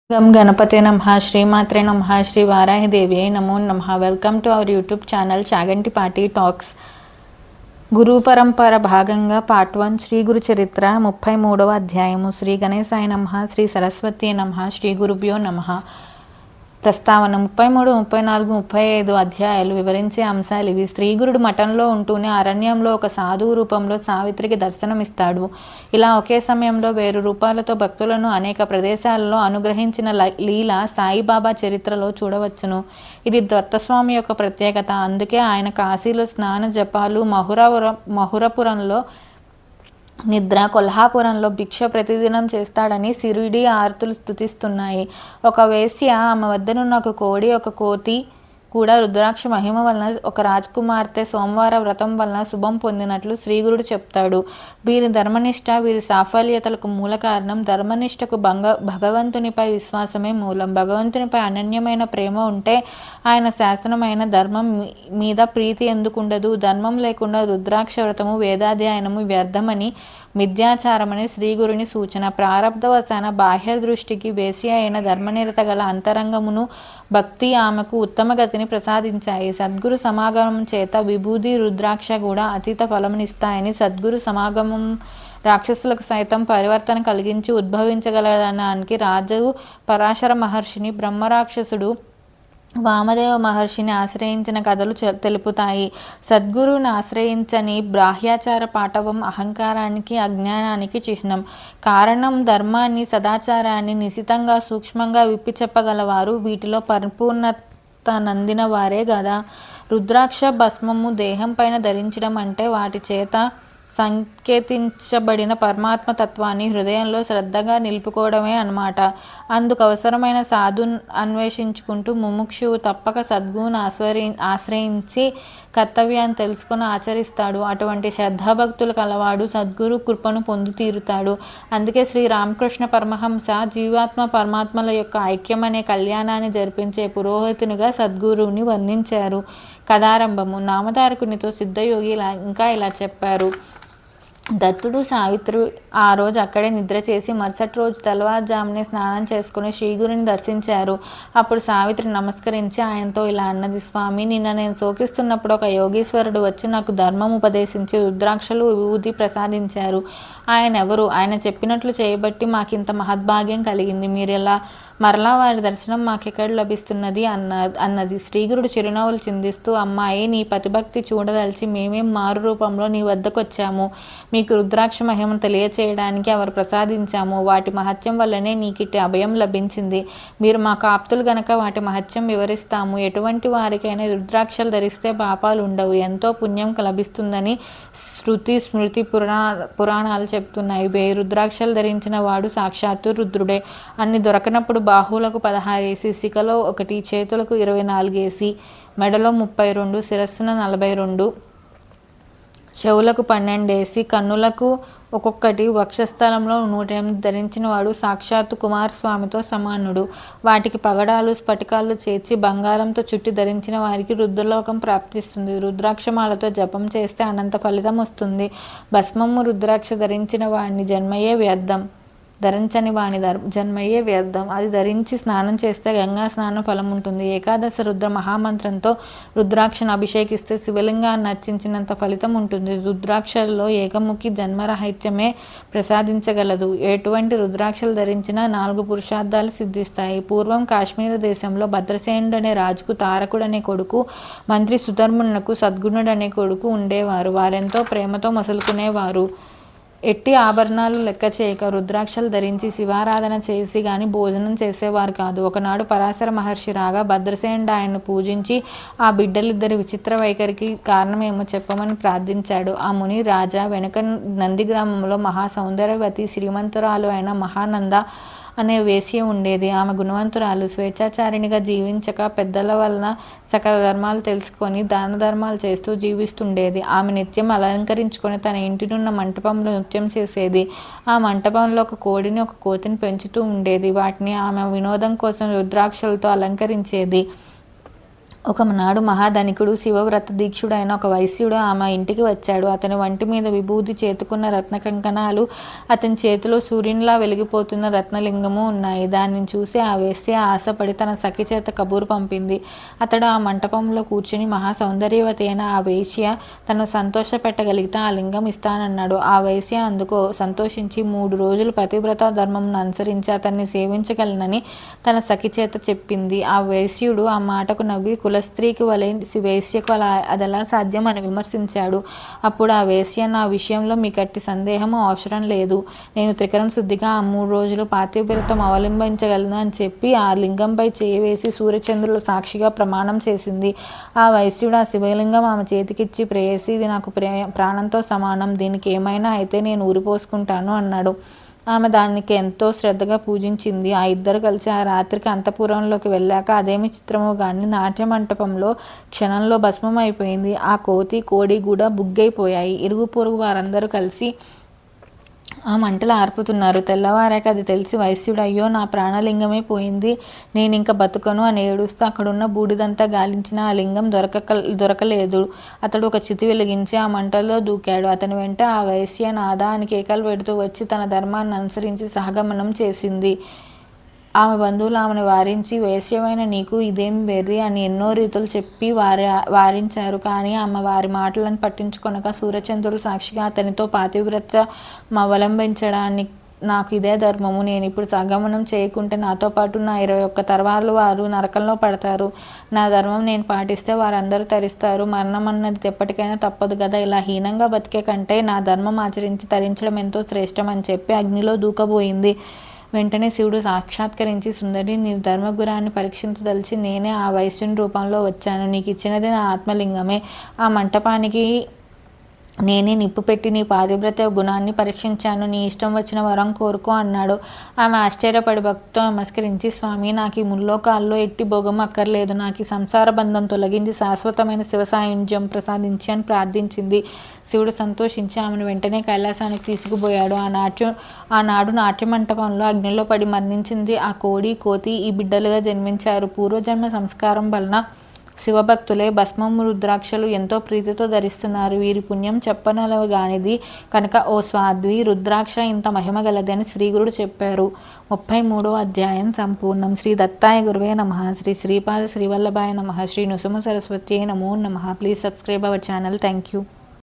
గం గణపతే నమః శ్రీమాత్రే నమః శ్రీ వారాహిదేవ్యై నమో నమః. Welcome to our YouTube channel Chaganti పాటి టాక్స్. గురు పరంపర భాగంగా పార్ట్ 1 శ్రీ గురు చరిత్ర 33వ అధ్యాయము. శ్రీ గణేశాయ నమః, శ్రీ సరస్వతి నమః, శ్రీ గురుభ్యో నమః. ప్రస్తావన 33, 34, 35 అధ్యాయాలు వివరించే అంశాలు ఇవి. శ్రీగురుడు మఠంలో ఉంటూనే అరణ్యంలో ఒక సాధువు రూపంలో సావిత్రికి దర్శనమిస్తాడు. ఇలా ఒకే సమయంలో వేరు రూపాలతో భక్తులను అనేక ప్రదేశాలలో అనుగ్రహించిన లీల సాయిబాబా చరిత్రలో చూడవచ్చును. ఇది దత్తస్వామి యొక్క ప్రత్యేకత. అందుకే ఆయన కాశీలో స్నాన జపాలు, మహురపురంలో నిద్ర, కొల్హాపురంలో భిక్ష ప్రతిదినం చేస్తాడని సిరిడి ఆర్తులు స్తుతిస్తున్నాయి. ఒక వేశ్య ఆమె వద్దనున్న ఒక కోడి, ఒక కోతి కూడా రుద్రాక్ష మహిమ వలన, ఒక రాజకుమార్తె సోమవార వ్రతం వలన శుభం పొందినట్లు శ్రీగురుడు చెప్తాడు. వీరి ధర్మనిష్ట, వీరి సాఫల్యతలకు మూల కారణం ధర్మనిష్టకు భగవంతునిపై విశ్వాసమే మూలం. భగవంతునిపై అనన్యమైన ప్రేమ ఉంటే ఆయన శాసనమైన ధర్మం మీద ప్రీతి ఎందుకుండదు? ధర్మం లేకుండా రుద్రాక్ష వ్రతము, వేదాధ్యయనము వ్యర్థమని, మిథ్యాచారమని శ్రీగురుని సూచన. ప్రారబ్ధవశాన బాహ్య దృష్టికి వేసి అయిన ధర్మనిరత గల అంతరంగమును భక్తి ఆమెకు ఉత్తమ గతిని ప్రసాదించాయి. సద్గురు సమాగమం చేత విభూది, రుద్రాక్ష కూడా అతీత ఫలమునిస్తాయని, సద్గురు సమాగమం రాక్షసులకు సైతం పరివర్తన కలిగించి ఉద్భవించగలడానికి రాజు పరాశర మహర్షిని, బ్రహ్మరాక్షసుడు వామదేవ మహర్షిని ఆశ్రయించిన కథలు తెలుపుతాయి. సద్గురువుని ఆశ్రయించని బాహ్యాచార పాటవం అహంకారానికి, అజ్ఞానానికి చిహ్నం. కారణం ధర్మాన్ని, సదాచారాన్ని నిశితంగా సూక్ష్మంగా విప్పి చెప్పగలవారు వీటిలో పరిపూర్ణత నందిన వారే గదా. రుద్రాక్ష భస్మము దేహం పైన ధరించడం అంటే వాటి చేత సంకేతించబడిన పరమాత్మ తత్వాన్ని హృదయంలో శ్రద్ధగా నిలుపుకోవడమే అన్నమాట. అందుకు అవసరమైన సాధు అన్వేషించుకుంటూ ముముక్షువు తప్పక సద్గురువును ఆశ్రయించి కర్తవ్యాన్ని తెలుసుకుని ఆచరిస్తాడు. అటువంటి శ్రద్ధాభక్తులు కలవాడు సద్గురు కృపను పొంది తీరుతాడు. అందుకే శ్రీ రామకృష్ణ పరమహంస జీవాత్మ పరమాత్మల యొక్క ఐక్యమనే కళ్యాణాన్ని జరిపించే పురోహితునిగా సద్గురువుని వర్ణించారు. కథారంభము. నామధారకునితో సిద్ధయోగి ఇంకా ఇలా చెప్పారు. దత్తుడు, సావిత్రి ఆ రోజు అక్కడే నిద్ర చేసి మరుసటి రోజు తెల్లవారుజామునే స్నానం చేసుకుని శ్రీగురుని దర్శించారు. అప్పుడు సావిత్రి నమస్కరించి ఆయనతో ఇలా అన్నది. స్వామి, నిన్న నేను శోకిస్తున్నప్పుడు ఒక యోగీశ్వరుడు వచ్చి నాకు ధర్మం ఉపదేశించి రుద్రాక్షలు, విభూతి ప్రసాదించారు. ఆయన ఎవరు? ఆయన చెప్పినట్లు చేయబట్టి మాకింత మహద్భాగ్యం కలిగింది. మీరెలా మరలా వారి దర్శనం మాకెక్కడ లభిస్తున్నది అన్నది. శ్రీగురుడు చిరునవ్వులు చిందిస్తూ, అమ్మాయి, నీ పతిభక్తి చూడదలిచి మేమేం మారు రూపంలో నీ వద్దకొచ్చాము. మీకు రుద్రాక్ష మహిమను తెలియచేయడానికి అవరు ప్రసాదించాము. వాటి మహత్యం వల్లనే నీకిట్టి అభయం లభించింది. మీరు మాకు ఆప్తులు గనక వాటి మహత్యం వివరిస్తాము. ఎటువంటి వారికైనా రుద్రాక్షలు ధరిస్తే పాపాలు ఉండవు, ఎంతో పుణ్యం లభిస్తుందని శృతి స్మృతి పురాణాలు చెప్తున్నాయి. 1000 రుద్రాక్షలు ధరించిన వాడు సాక్షాత్తు రుద్రుడే. అన్ని దొరకనప్పుడు బాహువులకు 16 వేసి, శిఖలో 1, చేతులకు 24 వేసి, మెడలో 32, శిరస్సున 42, చెవులకు 12 వేసి, కన్నులకు ఒక్కొక్కటి, వక్షస్థలంలో 108 ధరించిన వాడు సాక్షాత్తు కుమారస్వామితో సమానుడు. వాటికి పగడాలు, స్ఫటికాలు చేర్చి బంగారంతో చుట్టి ధరించిన వారికి రుద్రలోకం ప్రాప్తిస్తుంది. రుద్రాక్షమాలతో జపం చేస్తే అనంత ఫలితం వస్తుంది. భస్మము రుద్రాక్ష ధరించిన వాడిని జన్మయే వ్యర్థం, ధరించని వాణి జన్మయ్యే వ్యర్థం. అది ధరించి స్నానం చేస్తే గంగా స్నానం ఫలం ఉంటుంది. ఏకాదశ రుద్ర మహామంత్రంతో రుద్రాక్షను అభిషేకిస్తే శివలింగాన్ని అర్చించినంత ఫలితం ఉంటుంది. రుద్రాక్షల్లో ఏకముఖి జన్మరాహిత్యమే ప్రసాదించగలదు. ఎటువంటి రుద్రాక్షలు ధరించినా 4 పురుషార్థాలు సిద్ధిస్తాయి. పూర్వం కాశ్మీర దేశంలో భద్రసేనుడు అనే రాజుకు తారకుడు అనే కొడుకు, మంత్రి సుధర్మునకు సద్గుణుడు అనే కొడుకు ఉండేవారు. వారెంతో ప్రేమతో మసలుకునేవారు. ఎట్టి ఆభరణాలు లెక్క చేయక రుద్రాక్షలు ధరించి శివారాధన చేసి గాని భోజనం చేసేవారు కాదు. ఒకనాడు పరాశర మహర్షి రాగా భద్రసేనుడు ఆయన్ను పూజించి ఆ బిడ్డలిద్దరి విచిత్ర వైఖరికి కారణమేమో చెప్పమని ప్రార్థించాడు. ఆ ముని రాజా, వెనుక నంది గ్రామంలో మహా సౌందర్యవతి శ్రీమంతురాలు అయిన మహానంద అనే వేశ్య ఉండేది. ఆమె గుణవంతురాలు, స్వేచ్ఛాచారిణిగా జీవించక పెద్దల వలన సకల ధర్మాలు తెలుసుకొని దాన ధర్మాలు చేస్తూ జీవిస్తుండేది. ఆమె నిత్యం అలంకరించుకొని తన ఇంటినున్న మంటపంలో నృత్యం చేసేది. ఆ మంటపంలో ఒక కోడిని, ఒక కోతిని పెంచుతూ ఉండేది. వాటిని ఆమె వినోదం కోసం రుద్రాక్షలతో అలంకరించేది. ఒకనాడు మహాధనికుడు శివవ్రత దీక్షుడైన ఒక వైశ్యుడు ఆమె ఇంటికి వచ్చాడు. అతని వంటి మీద విభూది చేతుకున్న రత్న కంకణాలు, అతని చేతిలో సూర్యునిలా వెలిగిపోతున్న రత్నలింగము ఉన్నాయి. దానిని చూసి ఆ వేశ్య ఆశపడి తన సఖి చేత కబూరు పంపింది. అతడు ఆ మంటపంలో కూర్చుని మహా సౌందర్యవతి అయిన ఆ వేశ్య తను సంతోష పెట్టగలిగితే ఆ లింగం ఇస్తానన్నాడు. ఆ వేశ్య అందుకో సంతోషించి 3 రోజులు పతివ్రత ధర్మంను అనుసరించి అతన్ని సేవించగలనని తన సఖి చేత చెప్పింది. ఆ వేశ్యుడు ఆ మాటకు నవ్వి కులస్త్రీకి వలె వేశ్యకు అదెలా సాధ్యం అని విమర్శించాడు. అప్పుడు ఆ వేశ్య, నా విషయంలో మీకట్టి సందేహం అవసరం లేదు. నేను త్రికరణ శుద్ధిగా ఆ 3 రోజులు పాతివ్రతం అవలంబించగలను అని చెప్పి ఆ లింగంపై చేయి వేసి సూర్యచంద్రుల సాక్షిగా ప్రమాణం చేసింది. ఆ వైశ్యుడు ఆ శివలింగం ఆమె చేతికిచ్చి, ప్రేయసి, ఇది నాకు ప్రాణంతో సమానం, దీనికి ఏమైనా అయితే నేను ఊరిపోసుకుంటాను అన్నాడు. ఆమె దానికి ఎంతో శ్రద్ధగా పూజించింది. ఆ ఇద్దరు కలిసి ఆ రాత్రికి అంతఃపురంలోకి వెళ్ళాక అదేమి చిత్రమో గాని నాట్య మంటపంలో క్షణంలో భస్మం అయిపోయింది. ఆ కోడి కూడా బుగ్గైపోయాయి. ఇరుగు పొరుగు వారందరూ కలిసి ఆ మంటలు ఆర్పుతున్నారు. తెల్లవారాక అది తెలిసి వైశ్యుడు, అయ్యో నా ప్రాణలింగమే పోయింది, నేను ఇంకా బతుకను అని ఏడుస్తూ అక్కడున్న బూడిదంతా గాలించిన ఆ లింగం దొరకలేదు. అతడు ఒక చితి వెలిగించి ఆ మంటల్లో దూకాడు. అతని వెంట ఆ వైశ్య నాదా అని కేకలు పెడుతూ వచ్చి తన ధర్మాన్ని అనుసరించి సహగమనం చేసింది. ఆమె బంధువులు ఆమెను వారించి, వేశ్యమైన నీకు ఇదేమి వెర్రి అని ఎన్నో రీతులు చెప్పి వారించారు. కానీ ఆమె వారి మాటలను పట్టించుకొనక సూర్యచంద్రుల సాక్షిగా అతనితో పాతివ్రత్యం అవలంబించడానికి నాకు ఇదే ధర్మము, నేను ఇప్పుడు సగమనం చేయకుంటే నాతో పాటు నా 21 తరాల వారు నరకంలో పడతారు. నా ధర్మం నేను పాటిస్తే వారందరూ తరిస్తారు. మరణం అన్నది ఎప్పటికైనా తప్పదు కదా, ఇలా హీనంగా బతికే కంటే నా ధర్మం ఆచరించి తరించడం ఎంతో శ్రేష్టం అని చెప్పి అగ్నిలో దూకబోయింది. వెంటనే శివుడు సాక్షాత్కరించి, సుందరి, నీ ధర్మగురాన్ని పరీక్షించదలిచి నేనే ఆ వైశ్యుని రూపంలో వచ్చాను. నీకు ఇచ్చినది నా ఆత్మలింగమే. ఆ మంటపానికి నేనే నిప్పు పెట్టి నీ పాతివ్రత్య గుణాన్ని పరీక్షించాను. నీ ఇష్టం వచ్చిన వరం కోరుకో అన్నాడు. ఆమె ఆశ్చర్యపడి భక్తితో నమస్కరించి, స్వామి, నాకు ఈ ముల్లోకాల్లో ఎట్టి భోగం అక్కర్లేదు, నాకు ఈ సంసార బంధం తొలగించి శాశ్వతమైన శివ సాయుధ్యం ప్రసాదించి అని ప్రార్థించింది. శివుడు సంతోషించి ఆమెను వెంటనే కైలాసానికి తీసుకుపోయాడు. ఆనాడు నాట్య మంటపంలో అగ్నిలో పడి మరణించింది ఆ కోతి ఈ బిడ్డలుగా జన్మించారు. పూర్వజన్మ సంస్కారం వలన శివభక్తులే భస్మము రుద్రాక్షలు ఎంతో ప్రీతితో ధరిస్తున్నారు. వీరి పుణ్యం చెప్పనలగానిది కనుక ఓ స్వాద్వి, రుద్రాక్ష ఇంత మహిమ గలదని శ్రీగురుడు చెప్పారు. 33వ అధ్యాయం సంపూర్ణం. శ్రీ దత్తాయ గురువే నమః. శ్రీ శ్రీపాద శ్రీవల్లభాయ నమః. శ్రీ నృసింహ సరస్వత్యై నమో నమః. Please subscribe our channel. Thank you.